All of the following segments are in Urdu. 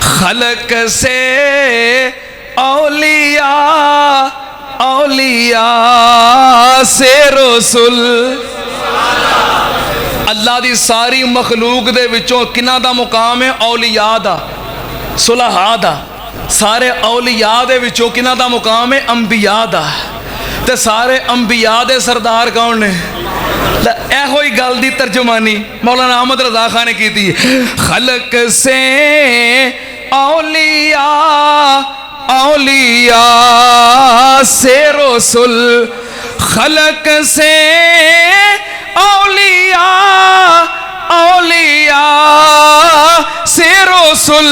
خلق سے اولیاء، اولیاء سے رسول. اللہ دی ساری مخلوق دے وچوں کنہ دا مقام ہے؟ اولیاء دا، صلحاء دا. سارے اولیاء دے وچوں کنہ دا مقام ہے؟ انبیاء دا. تے سارے انبیاء دے سردار کون نے؟ اے ہوئی گل دی ترجمانی مولانا احمد رضا خان نے کی تھی. خلق سے اولیاء، اولیاء سے رسول. خلق سے اولیاء، اولیاء سے رسول.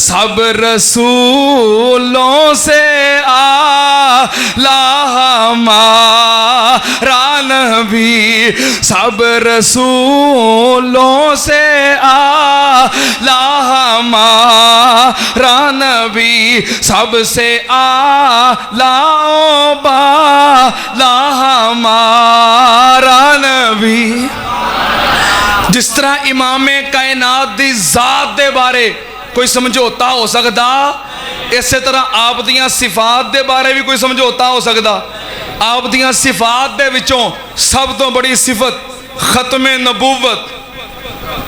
سب رسولوں سے اعلیٰ ہمارا نبی. سب رسولوں سے اعلیٰ ہمارا نبی. سب سے اعلیٰ و بالا ہمارا نبی. جس طرح امام کائنات دی ذات دے بارے کوئی سمجھوتا ہو سکتا، اسی طرح آپ دیاں صفات دے بارے بھی کوئی سمجھوتا ہو سکتا. آپ دیاں صفات دے وچوں سب تو بڑی صفت ختم نبوت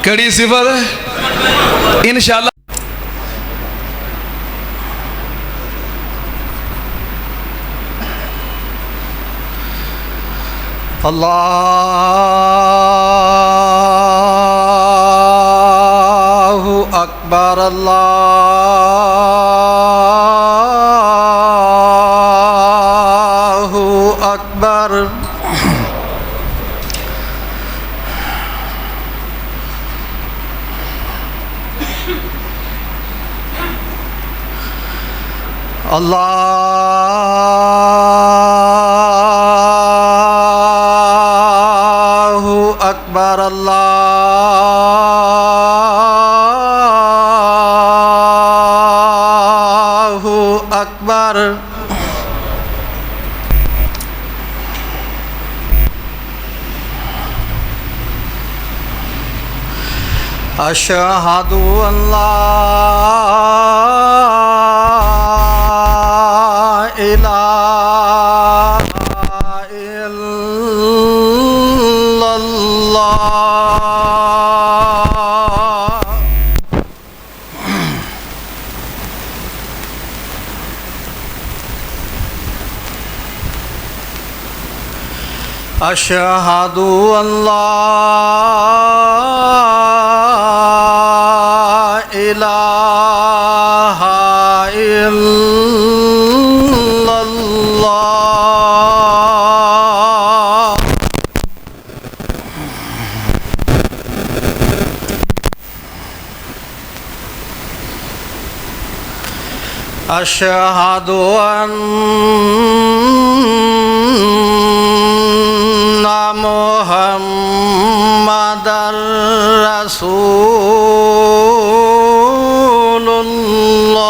کیڑی صفت ہے؟ انشاءاللہ اللہ اکبر، اللہ اکبر. اللہ اکبر، اللہ اکبر. اشہد ان لا الہ الا اللہ. اشہد ان لا الہ الا اللہ. اشہد ان محمد رسول اللہ.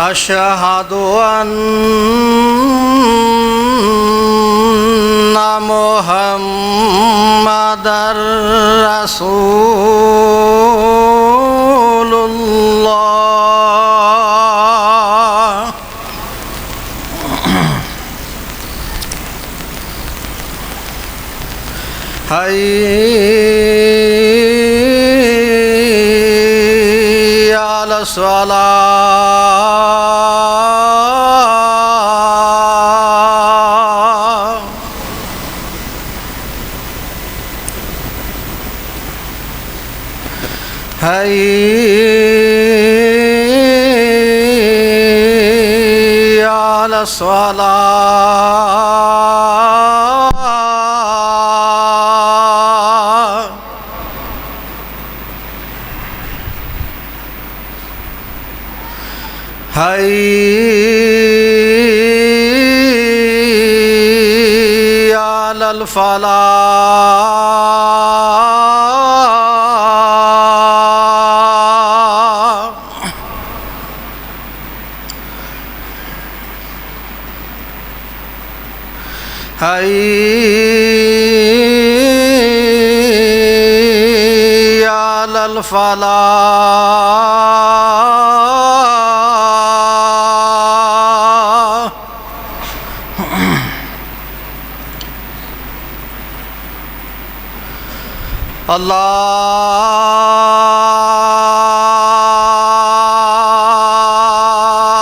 اشہد ان محمد رسول اللہ. حی علی الصلاۃ. حی علی الصلاۃ. حی علی الفلاح. حي على الفلاح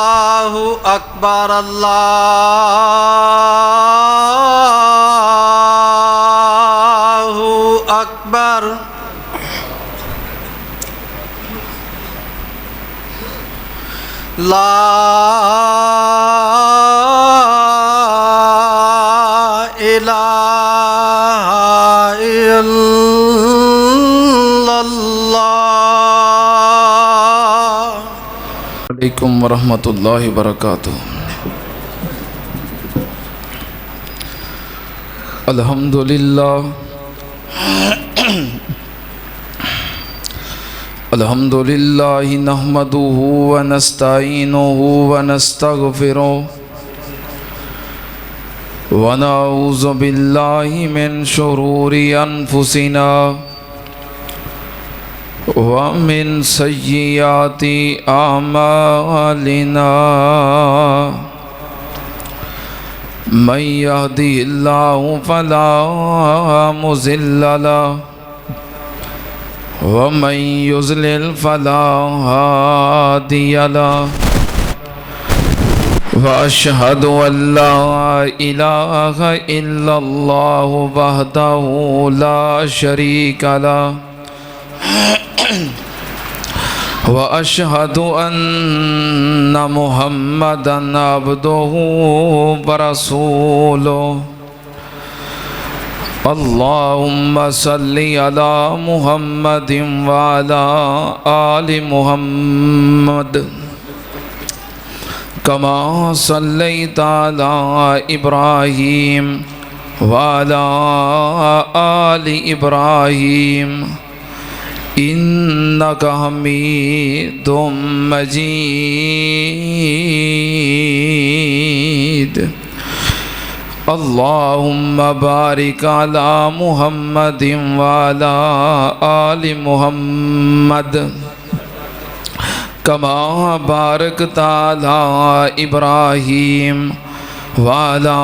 الله أكبر الله أكبر لا إله إلا الله علیکم ورحمۃ اللہ وبرکاتہ۔ الحمدللہ الحمدللہ نحمدہ ونستعینہ ونستغفرہ ونعوذ باللہ من شرور انفسنا ومن سیئات اعمالنا من یهدہ اللہ فلا مضل له ومن یضلل فلا هادی له واشهد ان لا اله الا الله وحده لا شريك له واشهد ان محمدا عبده ورسوله اللهم صل على محمد وعلى آل محمد كما صليت على إبراهيم وعلى آل إبراهيم إنك حميد مجيد اللهم بارك على محمد وعلى آل محمد كما باركت على إبراهيم وعلى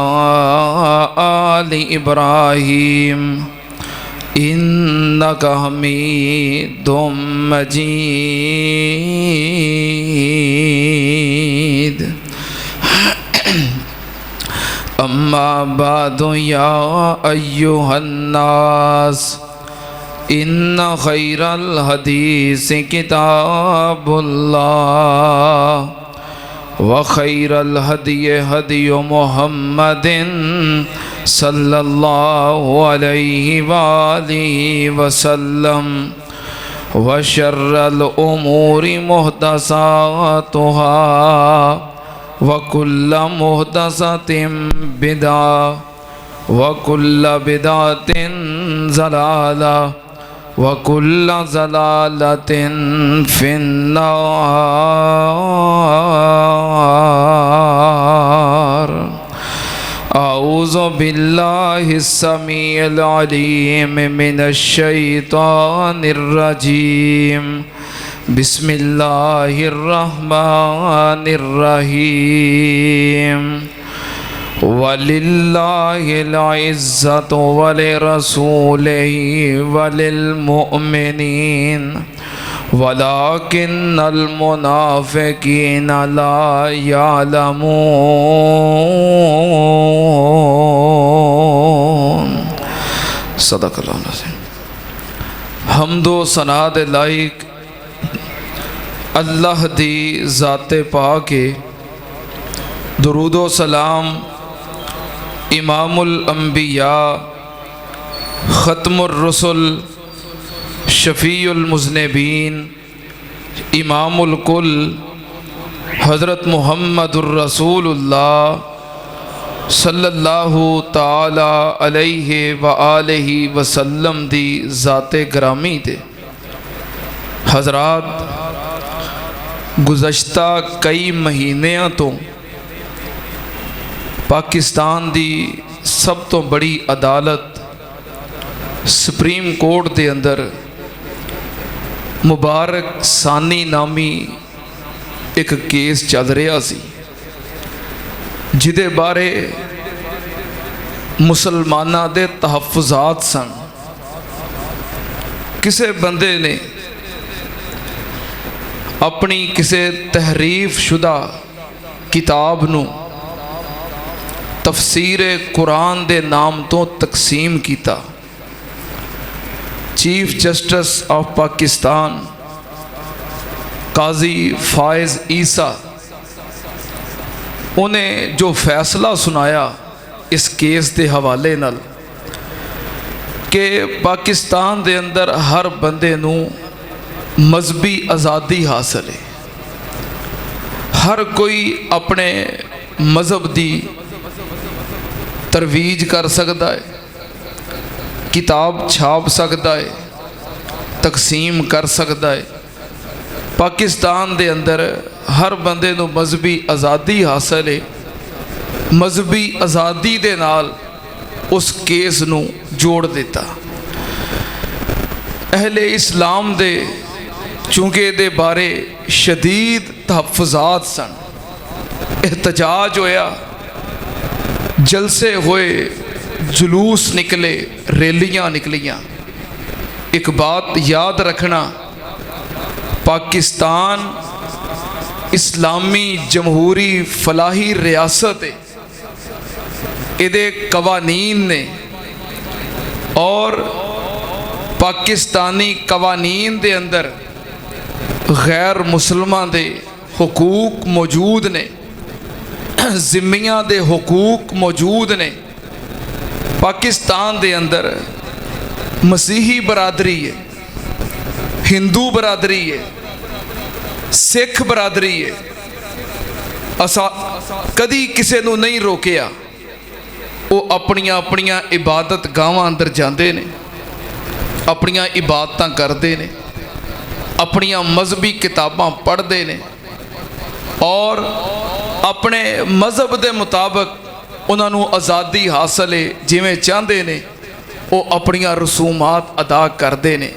آل إبراهيم إنك حميد مجيد أما بعد يا أيها الناس إن خير الحديث كتاب الله وخير الهدي هدي محمد صلى الله عليه وآله وسلم وشر الأمور محدثاتها وكل محدثة بدعة وكل بدعة ضلالة وكل ضلالة في النار أعوذ بالله السميع العليم من الشيطان الرجيم بسم الله الرحمن الرحيم وَلِلَّهِ الْعِزَّةُ وَلِرَسُولِهِ وَلِلْمُؤْمِنِينَ وَلَكِنَّ الْمُنَافِقِينَ لَا يَعْلَمُونَ صدق اللہ العظیم۔ حمد و ثنا دے لائق اللہ دی ذات پاک، درود و سلام امام الانبیاء ختم الرسل شفیع المذنبین امام الکل حضرت محمد الرسول اللہ صلی اللہ تعالی علیہ وآلہ وسلم دی ذات گرامی دے۔ حضرات، گزشتہ کئی مہینیاں تو پاکستان دی سب تو بڑی عدالت سپریم کورٹ دے اندر مبارک ثانی نامی ایک کیس چل رہا سی جدے بارے مسلمانہ دے تحفظات سن۔ کسے بندے نے اپنی کسے تحریف شدہ کتاب نو تفسیر قرآن دے نام تو تقسیم کیتا۔ Chief justice of Pakistan Qazi Faez عیسیٰ انہیں جو فیصلہ سنایا اس کیس دے حوالے نال کہ پاکستان دے اندر ہر بندے نو مذہبی آزادی حاصل ہے، ہر کوئی اپنے مذہب دی ترویج کر سکتا ہے، کتاب چھاپ سکتا ہے، تقسیم کر سکتا ہے۔ پاکستان دے اندر ہر بندے نو مذہبی آزادی حاصل ہے۔ مذہبی آزادی دے نال اس کیس نو جوڑ دیتا۔ اہل اسلام دے چونکہ دے بارے شدید تحفظات سن، احتجاج ہویا، جلسے ہوئے، جلوس نکلے، ریلیاں نکلیاں۔ ایک بات یاد رکھنا، پاکستان اسلامی جمہوری فلاحی ریاست ہے، ادھے قوانین نے، اور پاکستانی قوانین دے اندر غیر مسلمان دے حقوق موجود نے، ذمیاں دے حقوق موجود نے۔ پاکستان دے اندر مسیحی برادری ہے، ہندو برادری ہے، سکھ برادری ہے۔ کدی کسے نو نہیں روکیا، وہ اپنیاں اپنیاں عبادت گاواں اندر جاندے نے، اپنیاں عبادتاں کردے نے، اپنیاں مذہبی کتاباں پڑھدے نے، اور اپنے مذہب دے مطابق انہاں نو آزادی حاصل ہے، جویں چاہندے نے وہ اپنیاں رسومات ادا کردے نے۔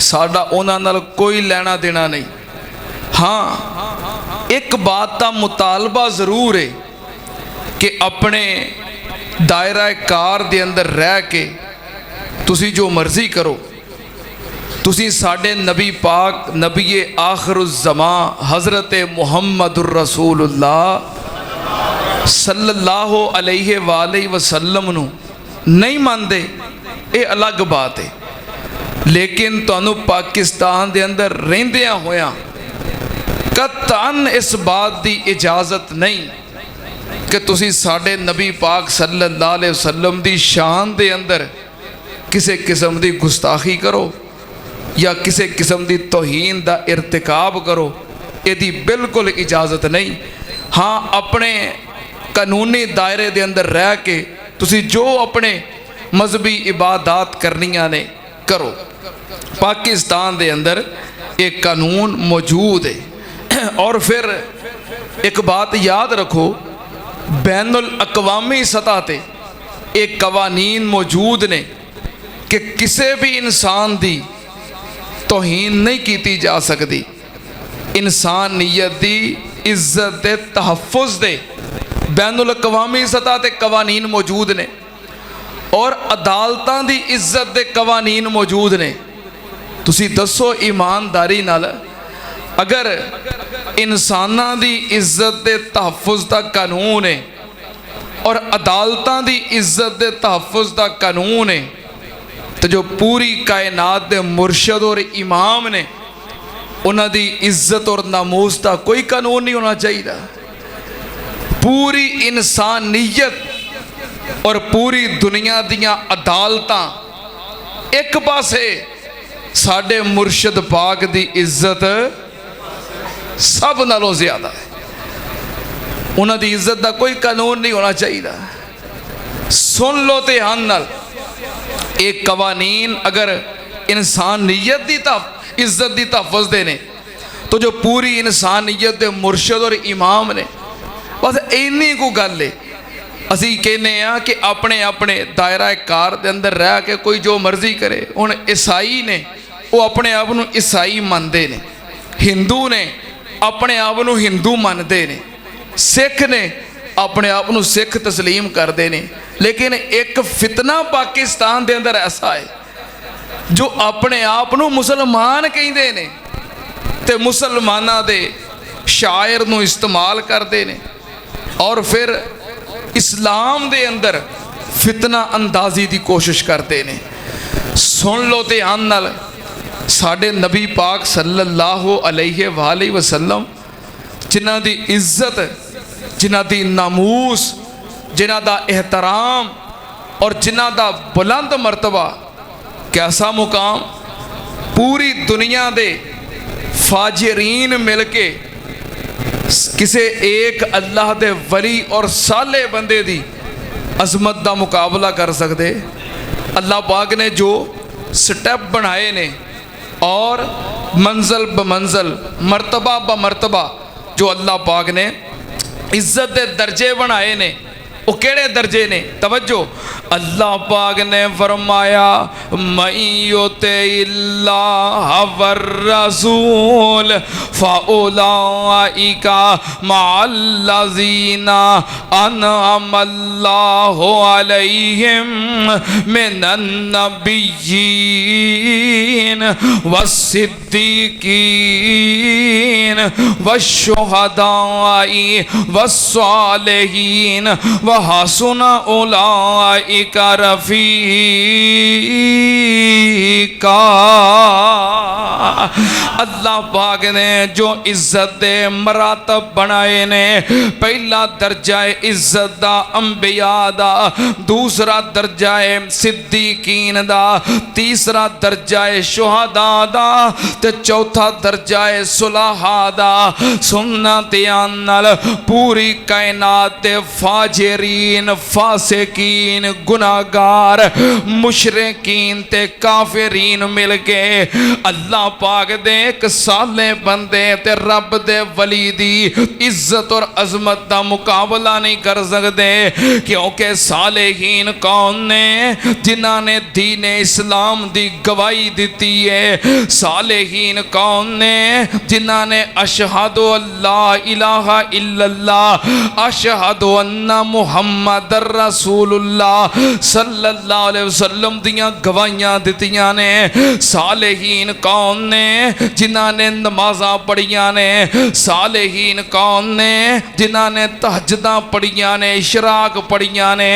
ساڈا انہاں نال کوئی لینا دینا نہیں۔ ہاں ایک بات دا مطالبہ ضرور ہے کہ اپنے دائرہ کار دے اندر رہ کے تسی جو مرضی کرو، تسی ساڈے نبی پاک نبی آخر الزمان حضرت محمد الرسول اللہ صلی اللہ علیہ وآلہ وسلم نو نہیں ماندے، اے الگ بات ہے، لیکن تانوں پاکستان دے اندر رہندیاں ہویاں قطعاً اس بات دی اجازت نہیں کہ تسی ساڈے نبی پاک صلی اللہ علیہ وسلم دی شان دے اندر کسے قسم دی گستاخی کرو یا کسے قسم دی توہین دا ارتکاب کرو، یہ دی بالکل اجازت نہیں۔ ہاں اپنے قانونی دائرے دے اندر رہ کے تسی جو اپنے مذہبی عبادات کرنیاں نے کرو۔ پاکستان دے اندر ایک قانون موجود ہے، اور پھر ایک بات یاد رکھو، بین الاقوامی سطح تے ایک قوانین موجود نے کہ کسے بھی انسان دی توہین نہیں کیتی جا سکتی، انسانیت دی عزت دے تحفظ دے بین الاقوامی سطح تے قوانین موجود نے، اور عدالتاں دی عزت دے قوانین موجود نے۔ تسی دسو ایمانداری نال اگر انساناں دی عزت دے تحفظ دا قانون ہے اور عدالتاں دی عزت دے تحفظ دا قانون ہے، تو جو پوری کائنات دے مرشد اور امام نے انہاں دی عزت اور ناموس دا کوئی قانون نہیں ہونا چاہیے۔ پوری انسانیت اور پوری دنیا دیاں عدالتاں ایک پاسے، ساڈے مرشد پاک دی عزت سب نالوں زیادہ ہے، انہاں دی عزت دا کوئی قانون نہیں ہونا چاہیے۔ سن لو دھیان نال، ایک قوانین اگر انسانیت دی عزت دی تحفظ دینے، تو جو پوری انسانیت دے مرشد اور امام نے، بس اینی کو گل ہے ਅਸੀਂ ਕਹਿੰਦੇ ਆ ਕਿ ਆਪਣੇ ਆਪਣੇ ਦਾਇਰਾ ਕਾਰ ਦੇ ਅੰਦਰ ਰਹਿ ਕੇ ਕੋਈ ਜੋ ਮਰਜ਼ੀ ਕਰੇ। ਹੁਣ ਈਸਾਈ ਨੇ ਉਹ ਆਪਣੇ ਆਪ ਨੂੰ ਈਸਾਈ ਮੰਨਦੇ ਨੇ, ਹਿੰਦੂ ਨੇ ਆਪਣੇ ਆਪ ਨੂੰ ਹਿੰਦੂ ਮੰਨਦੇ ਨੇ, ਸਿੱਖ ਨੇ ਆਪਣੇ ਆਪ ਨੂੰ ਸਿੱਖ ਤਸਲੀਮ ਕਰਦੇ ਨੇ। ਲੇਕਿਨ ਇੱਕ ਫਿਤਨਾ ਪਾਕਿਸਤਾਨ ਦੇ ਅੰਦਰ ਐਸਾ ਹੈ ਜੋ ਆਪਣੇ ਆਪ ਨੂੰ ਮੁਸਲਮਾਨ ਕਹਿੰਦੇ ਨੇ ਤੇ ਮੁਸਲਮਾਨਾਂ ਦੇ ਸ਼ਾਇਰ ਨੂੰ ਇਸਤੇਮਾਲ ਕਰਦੇ ਨੇ ਔਰ ਫਿਰ ਇਸਲਾਮ ਦੇ ਅੰਦਰ ਫਿਤਨਾ ਅੰਦਾਜ਼ੀ ਦੀ ਕੋਸ਼ਿਸ਼ ਕਰਦੇ ਨੇ। ਸੁਣ ਲਓ ਧਿਆਨ ਨਾਲ, ਸਾਡੇ ਨਬੀ ਪਾਕ ਸੱਲੱਲਾਹੁ ਅਲੈਹਿ ਵਾਲੈਹਿ ਵਸੱਲਮ ਜਿਨ੍ਹਾਂ ਦੀ ਇੱਜ਼ਤ, ਜਿਨ੍ਹਾਂ ਦੀ ਨਾਮੂਸ, ਜਿਨ੍ਹਾਂ ਦਾ ਇਹਤਰਾਮ ਔਰ ਜਿਨ੍ਹਾਂ ਦਾ ਬੁਲੰਦ ਮਰਤਬਾ, ਕੈਸਾ ਮੁਕਾਮ, ਪੂਰੀ ਦੁਨੀਆ ਦੇ ਫਾਜਰੀਨ ਮਿਲ ਕੇ ਕਿਸੇ ਇੱਕ ਅੱਲਾਹ ਦੇ ਵਲੀ ਔਰ ਸਾਲੇ ਬੰਦੇ ਦੀ ਅਜ਼ਮਤ ਦਾ ਮੁਕਾਬਲਾ ਕਰ ਸਕਦੇ। ਅੱਲਾਹ ਪਾਕ ਨੇ ਜੋ ਸਟੈਪ ਬਣਾਏ ਨੇ ਔਰ ਮੰਜ਼ਲ ਬ ਮੰਜ਼ਲ, ਮਰਤਬਾ ਬ ਮਰਤਬਾ ਜੋ ਅੱਲਾਹ ਪਾਕ ਨੇ ਇੱਜ਼ਤ ਦੇ ਦਰਜੇ ਬਣਾਏ ਨੇ, وہ کیڑے درجے نے؟ توجہ، اللہ پاک نے فرمایا مَن يُطِعِ اللَّهَ وَالرَّسُولَ فَأُولَٰئِكَ مَعَ الَّذِينَ أَنْعَمَ اللَّهُ عَلَيْهِمْ مِنَ النَّبِيِّينَ وَالصِّدِّيقِينَ وَالشُّهَدَاءِ وَالصَّالِحِينَ وَحَسُنَ أُولَٰئِكَ رَفِیقًا۔ اللہ پاک نے جو عزت دے مراتب بنائے نے، پہلا درجہ عزت دا انبیاء دا، دوسرا درجہ صدیقین دا، تیسرا درجہ شہداء دا تے چوتھا درجہ صلحاء دا۔ سننا دھیان نال، پوری کائنات دے فاجرین، فاسقین، گناہگار، مشرکین تے کافرین مل کے اللہ پاک دے ایک سالے بندے تے رب دے ولی دی عزت اور عظمت دا مقابلہ نہیں کر سکتے، کیونکہ صالحین کون نے؟ جنہاں نے دین اسلام دی گواہی دیتی ہے۔ صالحین کون نے؟ جنہاں نے اشہد اللہ الہ الا اللہ، اشہد ان محمد رسول اللہ صلی اللہ علیہ وسلم دیاں گواہیاں دیتیاں نے۔ صالحین کون نے؟ جنہاں نے نمازاں پڑھیاں نے۔ صالحین کون نے؟ جنہاں نے تہجداں پڑھیاں نے، اشراق پڑھیاں نے۔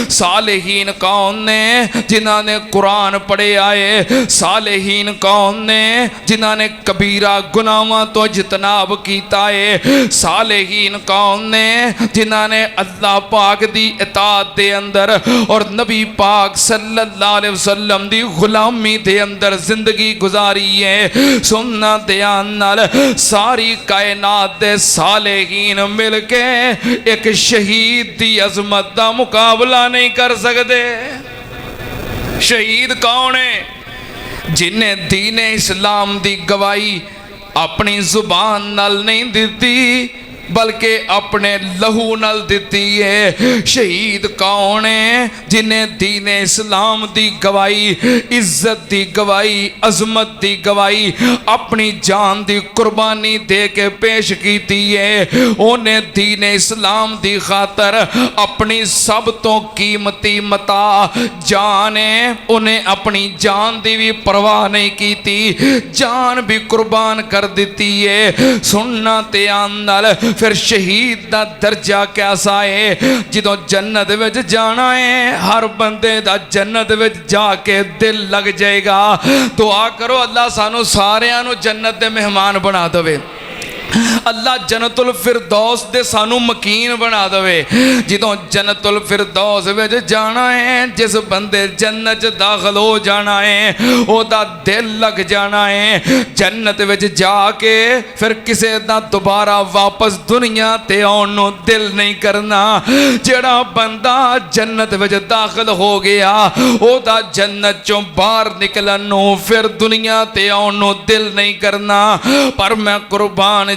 صالحین کون نے؟ جنہاں نے قرآن پڑھے آئے۔ صالحین کون نے؟ جنہاں نے کبیرہ گناہاں تو اجتناب کیتا ہے۔ صالحین کون نے؟ جنہاں نے اللہ پاک دی اطاعت دے اندر اور نبی پاک صلی اللہ علیہ وسلم دی غلامی دے اندر زندگی گزاری ہے۔ سننا دھیان نال، ساری کائنات دے صالحین مل کے ایک شہید دی عظمت دا مقابلہ نہیں کر سکتے۔ شہید کون ہے؟ جنہیں دین اسلام دی گواہی اپنی زبان نال نہیں دیتی بلکہ اپنے لہو نال دیتی ہے۔ شہید کون ہے؟ جنہیں دین اسلام دی گواہی، عزت دی گواہی، عظمت دی گواہی اپنی جان دی قربانی دے کے پیش کیتی ہے۔ انہیں دین اسلام دی خاطر اپنی سب تو قیمتی متاع جان ہے، انہیں اپنی جان دی بھی پرواہ نہیں کیتی، جان بھی قربان کر دیتی ہے۔ سننا دھیان نال، پھر شہید دا درجہ کیسا ہے؟ جدوں جنت وچ جانا ہے، ہر بندے دا جنت وچ جا کے دل لگ جائے گا۔ دعا کرو اللہ سانو ساریاں نو جنت دے مہمان بنا دوے، اللہ جنت الفردوس دے سانو مکین بنا دوے۔ جدوں جنت الفردوس وچ جانا ہے، جس بندے جنت داخل ہو جانا ہے، او دا دل لگ جانا ہے۔ جنت وچ جا کے پھر کسے دا دوبارہ واپس دنیا تے آن نو دل نہیں کرنا۔ جڑا بندہ جنت وچ داخل ہو گیا، او دا جنت چوں باہر نکلن نو پھر دنیا تے آن نو دل نہیں کرنا۔ پر میں قربان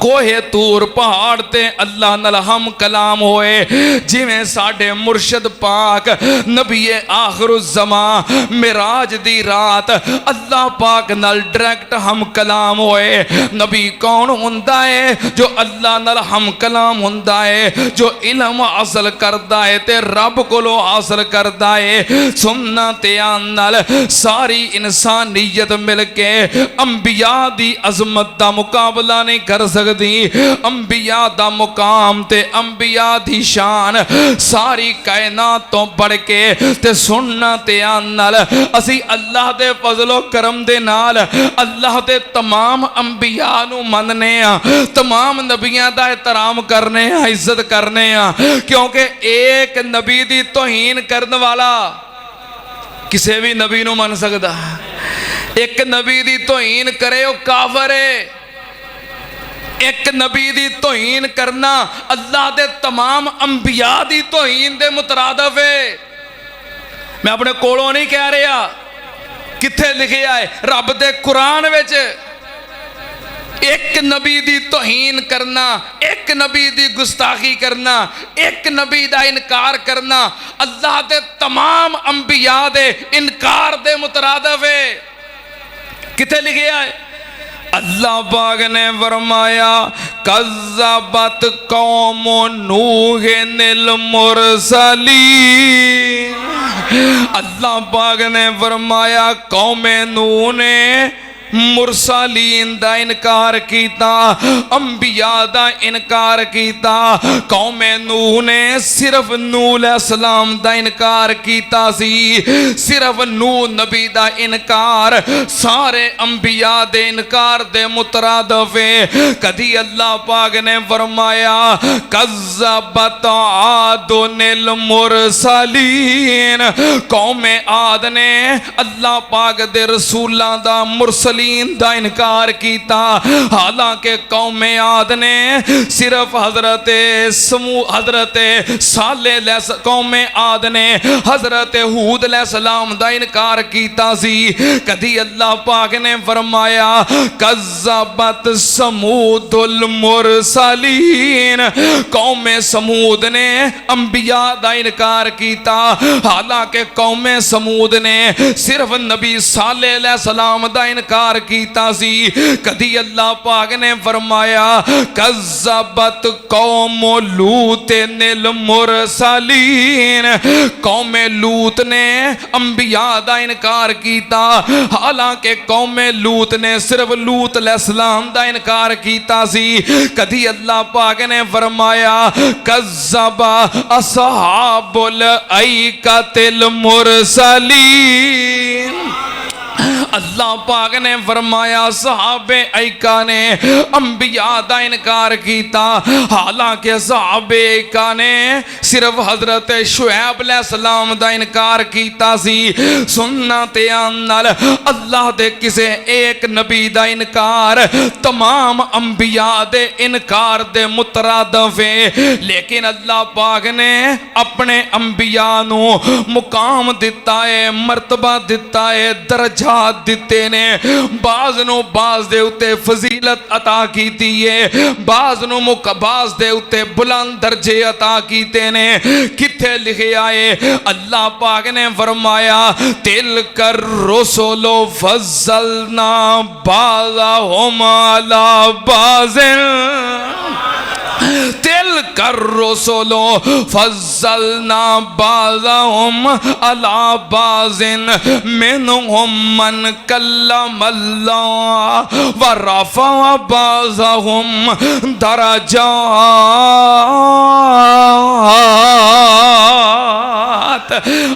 کوہ تور پہاڑ تے اللہ نال ہم کلام ہوئے جویں ساڈے مرشد پاک نبی آخر الزمان معراج دی رات اللہ پاک نال ڈائریکٹ ہم کلام ہوئے. نبی کون ہوندا ہے؟ جو اللہ نال ہم کلام ہوندا ہے، جو علم حاصل کردا ہے تے رب کولوں حاصل کردا ہے. سننا تے نال ساری انسانیت مل کے انبیاء دی عظمت دا مقابلہ نہیں کر سکتی. انبیاء دا مقام تے انبیاء دی شان ساری کائنات تو بڑھ کے تے سننا تے نال اسی اللہ دے فضل و کرم دے نال اللہ دے تمام انبیاء نو مننے ہاں، تمام نبیاں دا احترام کرنے ہاں، عزت کرنے ہاں، کیونکہ ایک نبی دی توہین کرنے والا کسے بھی نبی نو من سکدا. ایک نبی دی توہین کرے وہ کافر ہے. ایک نبی دی توہین کرنا اللہ دے تمام انبیاء دی توہین دے مترادف ہے. میں اپنے کولوں نہیں کہہ رہا، کتھے لکھے آئے رب دے قرآن وچ. ایک نبی دی توہین کرنا، ایک نبی دی گستاخی کرنا، ایک نبی دا انکار کرنا اللہ دے تمام انبیاء دے انکار دے مترادف ہے. کتھے لکھے آئے؟ اللہ پاک نے فرمایا کذبت قوم نوح المرسلین. اللہ پاک نے فرمایا قوم نوح نے مرسلین دا انکار کیتا، انبیاء دا انکار کیتا. قوم نوح نے صرف نوح علیہ السلام دا انکار کیتا سی. صرف نوح نبی دا انکار سارے انبیاء دے انکار دے مترادف ہے. کدی اللہ پاک نے فرمایا کذبت عاد المرسلین، قوم عاد نے اللہ پاک دے رسولاں دا مرسلین دا انکار کیتا. حالانکہ قوم عاد نے صرف حضرت صالح قوم عاد نے حضرت ہود علیہ السلام دا انکار کیتا سی. کدی اللہ پاک نے فرمایا کذبت سمود المرسلین، قوم سمود نے انبیاء دا انکار کیتا. حالانکہ قوم سمود نے صرف نبی صالح علیہ السلام دا انکار کیتا سی. کدی اللہ پاک نے فرمایا کذبت قوم لوط المرسلین، قوم لوط نے انبیاء دا انکار کیتا. حالانکہ قوم لوط نے صرف لوط علیہ السلام دا انکار کیتا سی. کدی اللہ پاک نے فرمایا کذب اصحاب الایکۃ المرسلین. اللہ پاک نے فرمایا صحابہ ایکا نے انبیاء دا انکار کیتا. حالانکہ صحابہ ایکا نے صرف حضرت شعیب علیہ السلام دا انکار کیتا سی. سننا تے نال اللہ دے کسے ایک نبی دا انکار تمام انبیاء دے انکار دے مترادف ہے. لیکن اللہ پاک نے اپنے انبیاء نو مقام دتا ہے، مرتبہ دتا ہے، درجات دیتے نے. بعض نو بعض دے اتے فضیلت عطا کیتی ہے، بعض نو بعض دے اتے بلند درجے عطا کیتے نے. کتھے لکھے آئے اللہ پاک نے فرمایا تلک الرسل فضلنا بعضهم على بعض، تلک الرسل فضلنا بعضهم على بعض منهم من کلم اللہ ورفع بعضهم درجات.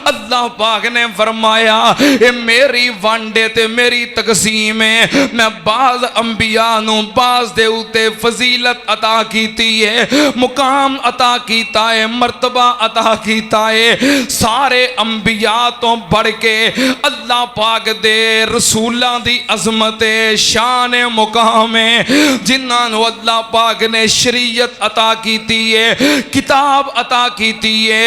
اللہ پاک نے فرمایا اے میری وانڈے تے میری تقسیم ہے، میں بعض انبیاء نو بعض دے اتے فضیلت عطا کیتی ہے، مقام عطا کیتا ہے، مرتبہ عطا کیتا ہے. سارے انبیاء تو بڑھ کے اللہ پاک دے رسولاں دی عظمت شان مقام ہے، جنہاں نو اللہ پاک نے شریعت عطا کیتی ہے، کتاب عطا کیتی ہے.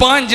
5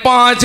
5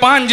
5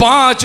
5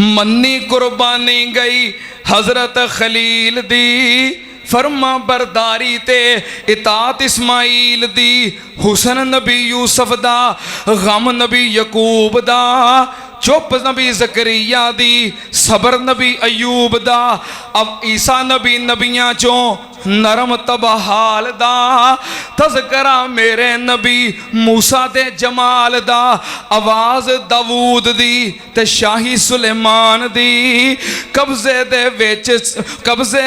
ਮੰਨੀ ਕੁਰਬਾਨੀ ਗਈ ਹਜ਼ਰਤ ਖਲੀਲ ਦੀ, ਫਰਮਾ ਬਰਦਾਰੀ ਤੇ ਇਤਾਤ ਇਸਮਾਈਲ ਦੀ। ਹੁਸਨ ਨਬੀ ਯੂਸਫ ਦਾ, ਗਮ ਨਬੀ ਯਕੂਬ ਦਾ, ਚੁੱਪ ਨਬੀ ਜ਼ਕਰੀਆ ਦੀ, ਸਬਰ ਨਬੀ ਅਯੂਬ ਦਾ। ਅਬ ਈਸਾ ਨਬੀ ਨਬੀਆਂ ਚੋਂ ਨਰਮ ਤਬਹਾਲ ਦਾ, ਤਜ਼ਕਰਾ ਮੇਰੇ ਨਬੀ ਮੂਸਾ ਦੇ ਜਮਾਲ ਦਾ। ਆਵਾਜ਼ ਦਾਊਦ ਦੀ ਤੇ ਸ਼ਾਹੀ ਸੁਲੇਮਾਨ ਦੀ, ਕਬਜ਼ੇ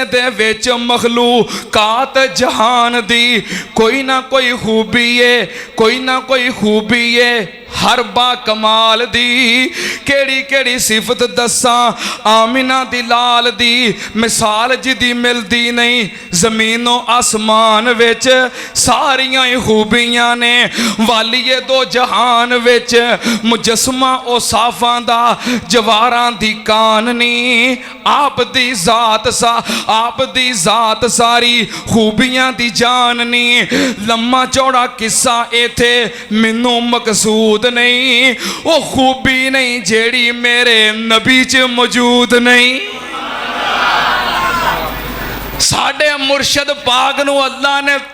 ਦੇ ਵਿੱਚ ਮਖਲੂਕਾਤ ਜਹਾਨ ਦੀ। ਕੋਈ ਨਾ ਕੋਈ ਖੂਬੀ ਏ, ਕੋਈ ਨਾ ਕੋਈ ਖੂਬੀ ਏ ਹਰ ਬਾ ਕਮਾਲ ਦੀ। ਕਿਹੜੀ ਕਿਹੜੀ ਸਿਫਤ ਦੱਸਾਂ ਆਮਿਨਾ ਦੀ ਲਾਲ ਦੀ, ਮਿਸਾਲ ਜਿਹਦੀ ਮਿਲਦੀ ਨਹੀਂ ਜ਼ਮੀਨੋਂ ਆਸਮਾਨ ਵਿੱਚ। ਸਾਰੀਆਂ ਹੀ ਖੂਬੀਆਂ ਨੇ ਵਾਲੀਏ ਦੋ ਜਹਾਨ ਵਿੱਚ, ਮੁਜਸਮਾ ਉਹ ਸਾਫਾਂ ਦਾ ਜਵਾਰਾਂ ਦੀ ਕਾਨਨੀ। ਆਪ ਦੀ ਜ਼ਾਤ ਸਾਰੀ ਖੂਬੀਆਂ ਦੀ ਜਾਨਨੀ। ਲੰਮਾ ਚੌੜਾ ਕਿੱਸਾ ਇਥੇ ਮੈਨੂੰ ਮਕਸੂਦ ਨਹੀਂ, ਉਹ ਖੂਬੀ ਨਹੀਂ ਜਿਹੜੀ ਮੇਰੇ ਨਬੀ 'ਚ ਮੌਜੂਦ ਨਹੀਂ। ਸਾਡੇ ਮੁਰਸ਼ਦ ਪਾਕ ਨੂੰ ਅੱਲਾ ਨੇ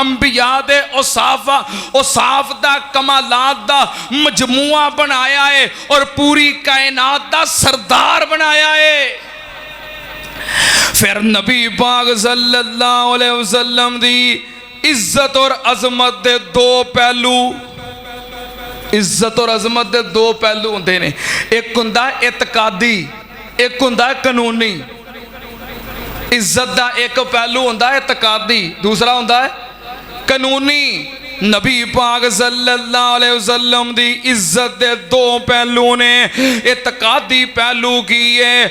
ਅੰਬਿਆ ਦੇ ਔਸਾਫ ਦਾ, ਕਮਾਲਾਤ ਦਾ ਮਜਮੂਆ ਬਣਾਇਆ ਹੈ ਔਰ ਪੂਰੀ ਕਾਇਨਾਤ ਦਾ ਸਰਦਾਰ ਬਣਾਇਆ ਹੈ। ਫਿਰ ਨਬੀ ਪਾਕ ਸੱਲੱਲਾਹੁ ਅਲੈਹਿ ਵਸੱਲਮ ਦੀ ਇੱਜ਼ਤ ਔਰ ਅਜ਼ਮਤ ਦੇ ਦੋ ਪਹਿਲੂ, ਇੱਜ਼ਤ ਔਰ ਅਜ਼ਮਤ ਦੇ ਦੋ ਪਹਿਲੂ ਹੁੰਦੇ ਨੇ। ਇੱਕ ਹੁੰਦਾ ਇਤਕਾਦੀ, ਇੱਕ ਹੁੰਦਾ ਕਾਨੂੰਨੀ। ਇੱਜ਼ਤ ਦਾ ਇੱਕ ਪਹਿਲੂ ਹੁੰਦਾ ਹੈ ਇਤਕਾਦੀ, ਦੂਸਰਾ ਹੁੰਦਾ ਹੈ ਕਾਨੂੰਨੀ। ਨਬੀ ਪਾਕ ਸੱਲੱਲਾਹੁ ਅਲੈਹਿ ਵਸੱਲਮ ਦੀ ਇੱਜ਼ਤ ਦੇ ਦੋ ਪਹਿਲੂ ਨੇ। ਇਤਕਾਦੀ ਪਹਿਲੂ ਕੀ ਹੈ?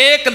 1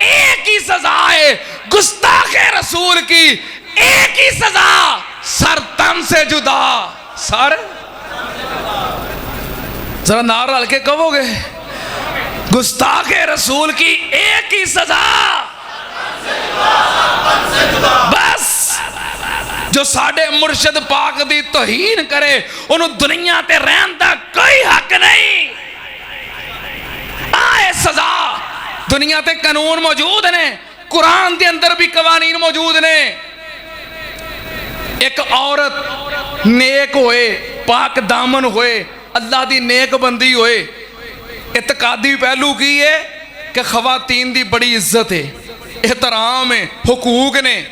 ایک ہی سزا ہے گستاخ رسول کی، ایک ہی سزا، سر تن سے جدا، سر ذرا نعرہ ڈال کے کہو گے گستاخ رسول کی ایک ہی سزا، بس جو ساڈے مرشد پاک دی توہین کرے انہوں دنیا تے رہن دا کوئی حق نہیں، آئے سزا۔ دنیا تے قانون موجود نے، قرآن دے اندر بھی قوانین موجود نے۔ ایک عورت نیک ہوئے، پاک دامن ہوئے، اللہ دی نیک بندی ہوئے، اعتقادی پہلو کی ہے کہ خواتین دی بڑی عزت ہے، احترام ہے، حقوق نے۔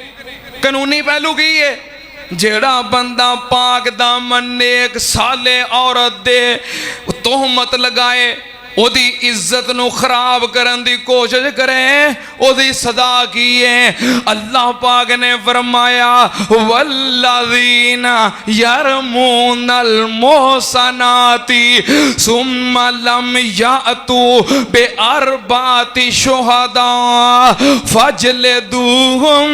قانونی پہلو کی ہے جیڑا بندہ پاک دامن نیک سالے عورت دے تہمت لگائے، او دی عزت نو خراب کرن دی کوشش کرے، او دی سزا کی ہے۔ اللہ پاک نے فرمایا والذین یرمون المحصنات ثم لم یأتوا باربعۃ شہداء فاجلدوہم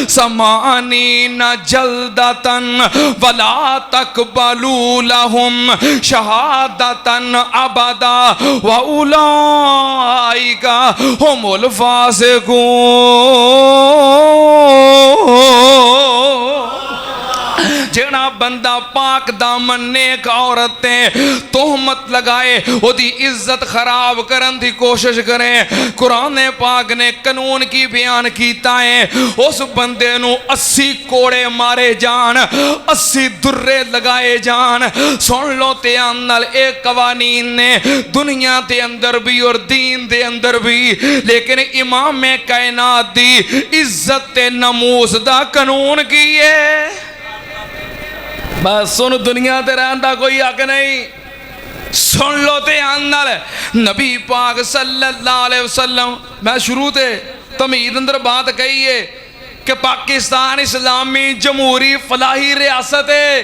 80 جلدۃ ولا تقبلوا لہم شہادۃ ابدا وَأُولَئِكَ هُمُ الْفَاسِقُونَ۔ جڑا بندہ پاک دامن نیک عورتیں تہمت لگائے، وہ دی عزت خراب کرن دی کوشش کرے، قرآن پاک نے قانون کی بیان کیتا ہے، اس بندے نو 80 کوڑے مارے جان، 80 درے لگائے جان۔ سن لو تیان نال ایک قوانین نے دنیا دے اندر بھی اور دین دے اندر بھی، لیکن امام کائنات دی عزت تے ناموس دا قانون کی ہے، بس سن دنیا تے رہن دا کوئی حق نہیں۔ سن لو تے آنال نبی پاک صلی اللہ علیہ وسلم، میں شروع تے تمہید اندر بات کہی ہے کہ پاکستان اسلامی جمہوری فلاحی ریاست ہے،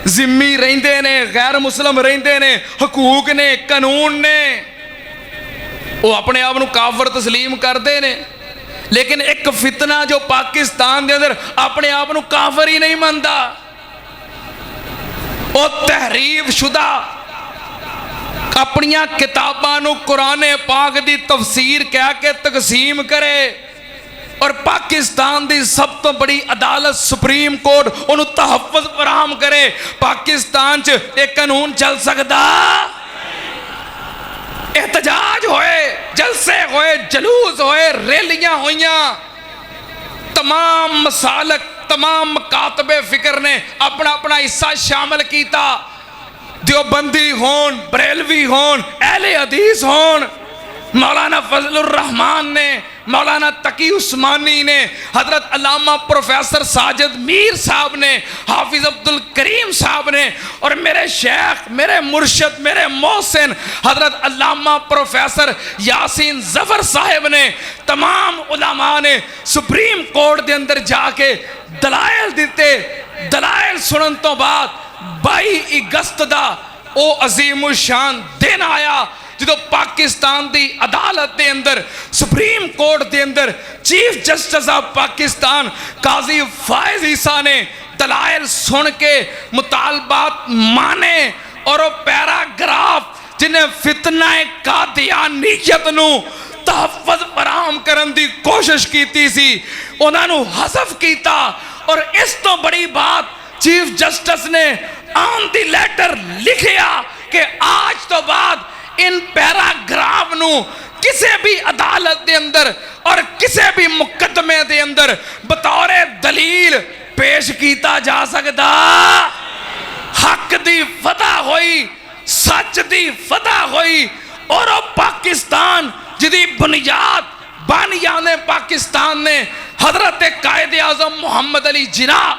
ذمی رہندے نے، غیر مسلم رہندے نے، حقوق نے، قانون نے، وہ اپنے آپ نو کافر تسلیم کردے نے، لیکن ایک فتنہ جو پاکستان دے اندر اپنے آپ نو کافر ہی نہیں مندا، او تحریف شدہ اپنیاں کتاباں نو قرآن پاک دی تفسیر کہہ کے تقسیم کرے، اور پاکستان دی سب تو بڑی عدالت سپریم کورٹ انہوں تحفظ فراہم کرے۔ پاکستان چ ایک قانون چل سکتا؟ احتجاج ہوئے، جلسے ہوئے، جلوس ہوئے، ریلیاں ہوئیاں، تمام مسالک، تمام مکاتب فکر نے اپنا اپنا حصہ شامل کیتا، دیوبندی ہون، بریلوی ہون، اہل حدیث ہون، مولانا فضل الرحمان نے، مولانا تقی عثمانی نے، حضرت علامہ پروفیسر ساجد میر صاحب نے، حافظ عبدالکریم صاحب نے، اور میرے شیخ، میرے مرشد، میرے محسن حضرت علامہ پروفیسر یاسین ظفر صاحب نے، تمام علماء نے سپریم کورٹ دے اندر جا کے دلائل دیتے۔ دلائل سنن تو بعد 22 اگست دا او عظیم الشان دن آیا جدو پاکستان دی عدالت دے اندر، سپریم کورٹ دے اندر chief justice of Pakistan Qazi Faez عیسیٰ نے دلائل سن کے مطالبات مانے، اور وہ پیراگراف جنہیں فتنہ قادیانیت نو تحفظ فراہم کرن دی کوشش کیتی سی، انہاں نو حذف کیتا، اور اس تو بڑی بات چیف جسٹس نے آن دی لیٹر لکھیا کہ آج تو بعد ان پیراگراف نو کسے بھی عدالت دے اندر اور کسے بھی مقدمے دے اندر بطور دلیل پیش کیتا جا سکتا۔ حق دی فتح ہوئی، سچ دی فتح ہوئی، اور پاکستان جدی بنیاد بانیان پاکستان نے حضرت قائد اعظم محمد علی جناح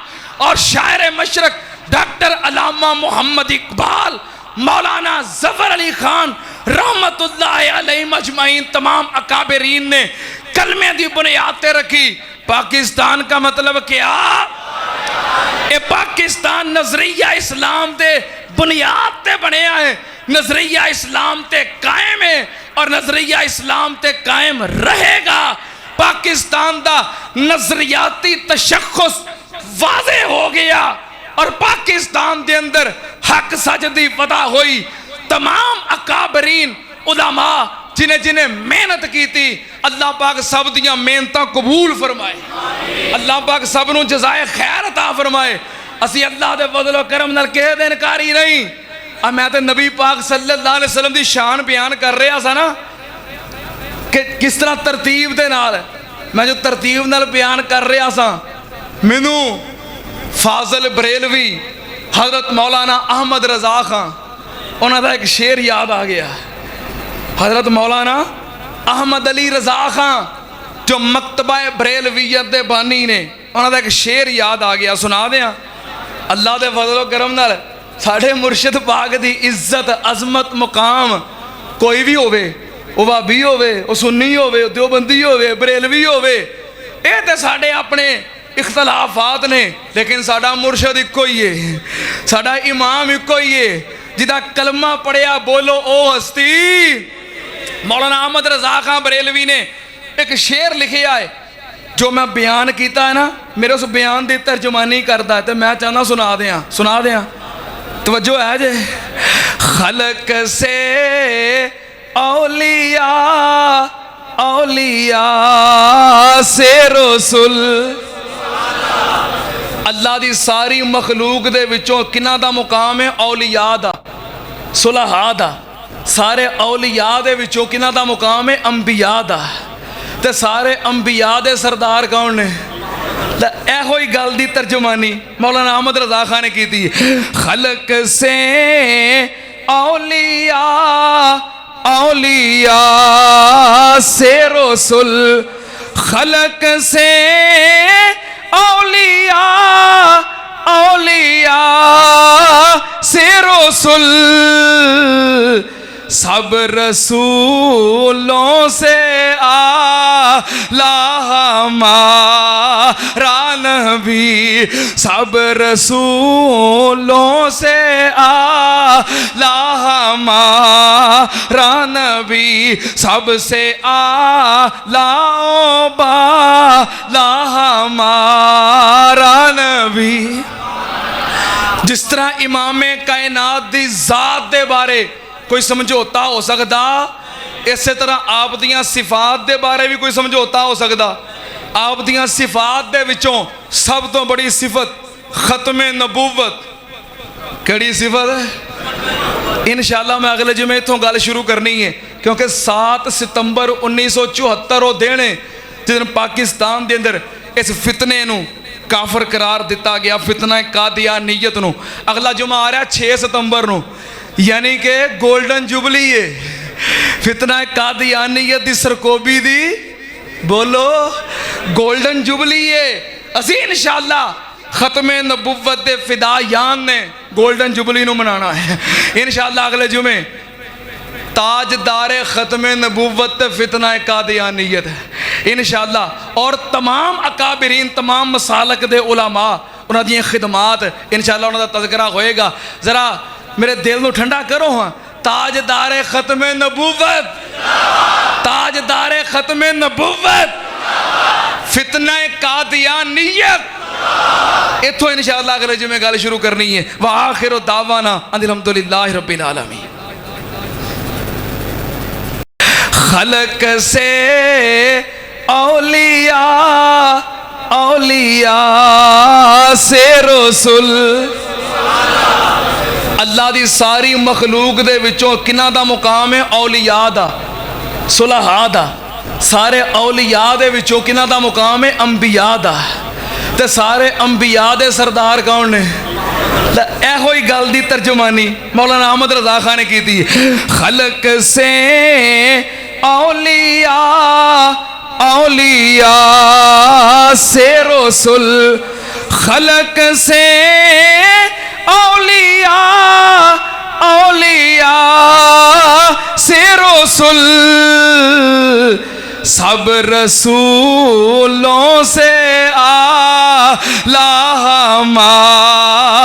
اور شاعر مشرق ڈاکٹر علامہ محمد اقبال، مولانا ظفر علی خان رحمت اللہ علیہ مجمعین، تمام اکابرین نے کلمے دی بنیادیں رکھی۔ پاکستان کا مطلب کیا؟ اے پاکستان نظریہ اسلام دے بنیاد تے بنیا ہے، نظریہ اسلام تے قائم ہے، اور نظریہ اسلام تے قائم رہے گا۔ پاکستان دا نظریاتی تشخص واضح ہو گیا اور پاکستان دے اندر حق سچ دی فتح ہوئی۔ تمام اکابرین علماء جنہیں جنہیں محنت کی تھی، اللہ پاک سب دیاں محنتاں قبول فرمائے، اللہ پاک سب نو جزائے خیر عطا فرمائے۔ اسی اللہ دے فضل و کرم نال کہے دے انکاری نہیں۔ اب میں تے نبی پاک صلی اللہ علیہ وسلم دی شان بیان کر رہا سا نا کہ کس طرح ترتیب دے نال، میں جو ترتیب نال بیان کر رہا سا، مینوں فاضل بریلوی حضرت مولانا احمد رضا خان انہوں دا ایک شعر یاد آ گیا۔ حضرت مولانا احمد علی رضا خان جو مکتبہ بریلویت دے بانی نے، انہوں دا ایک شعر یاد آ گیا، سنا دیاں۔ اللہ دے فضل و کرم نال ساڑھے مرشد پاک دی عزت عظمت مقام کوئی بھی ہوئے، وہ وہابی ہوئے، وہ سنی ہوئے، وہ دیوبندی ہوئے، بریلوی ہوئے، اے تے ساڑھے اپنے اختلافات نے، لیکن ساڑھا مرشد ایک کوئی ہے، ساڑھا امام ایک کوئی ہے، جدہ کلمہ پڑھیا بولو او ہستی۔ مولانا احمد رضا خان بریلوی نے ایک شعر لکھے آئے جو میں بیان کیتا ہے نا، میرے اس بیان دی ترجمانی کرتا ہے تو میں چاہنا سنا دیاں توجہ ہے جے۔ خلق سے اولیاء، اولیاء سے رسول، اللہ دی ساری مخلوق دے وچوں کنہ دا مقام ہے؟ اولیاء دا، صلحاء دا۔ سارے اولیاء دے وچوں کنہ دا مقام ہے؟ انبیاء دا۔ تے سارے انبیاء دے سردار کون نے؟ اے ہوئی گل دی ترجمانی مولانا احمد رضا خان نے کی تھی۔ خلق سے اولیاء، اولیاء سے رسول، خلق سے اولیاء، اولیاء سے رسول، سب رسولوں سے اعلیٰ ہمارا نبی، سب رسولوں سے اعلیٰ ہمارا نبی، سب سے اعلیٰ بالا ہمارا نبی۔ جس طرح امام کائنات دی ذات دے بارے کوئی سمجھوتا ہو سکتا، اسی طرح آپ دیاں صفات دے بارے بھی کوئی سمجھوتا ہو سکتا۔ آپ دیاں صفات دے وچوں سب تو بڑی صفت ختم نبوت کیڑی صفت ہے؟ انشاءاللہ میں اگلے جمعے تھوں گل شروع کرنی ہے، کیونکہ 7 ستمبر 1974 وہ دینے جس دن پاکستان دے اندر اس فتنے نو کافر قرار دیتا گیا، فتنہ قادیانیت نو۔ اگلا جمعہ آ رہا ہے 6 ستمبر نو، یعنی کہ گولڈن جوبلی ہے، فتنہ قادیانیت دی سرکوبی دی بولو گولڈن جوبلی ہے۔ اسی انشاءاللہ ختم نبوت دے فدایان نے گولڈن جوبلی نو منانا ہے انشاءاللہ اگلے جمعے۔ تاجدار ختم نبوت فتنہ قادیانیت ہے انشاءاللہ، اور تمام اکابرین تمام مسالک دے علماء انہاں دی خدمات انشاءاللہ انہاں دا تذکرہ ہوئے گا۔ ذرا میرے دل نو ٹھنڈا کرو ہاں، تاجدار ختم نبوت، تاجدار ختم نبوت فتنہ قادیانیت، اتھو انشاءاللہ اگلے جمعے گل شروع کرنی ہے۔ وآخر دعوانا ان الحمدللہ رب العالمین۔ خلق سے اولیاء، اولیاء سے رسول، اللہ دی ساری مخلوق دے وچوں کنہ دا مقام ہے؟ اولیاء دا، صلحاء دا۔ سارے اولیاء دے وچوں کنہ دا مقام ہے؟ انبیاء دا۔ تے سارے انبیاء دے سردار کون نے؟ اے ہوئی گل دی ترجمانی مولانا احمد رضا خان نے کی تھی۔ خلق سے اولیاء، اولیاء سے رسول، خلق سے اولیاء، اولیاء سے رسول، سب رسولوں سے اعلیٰ ہمارا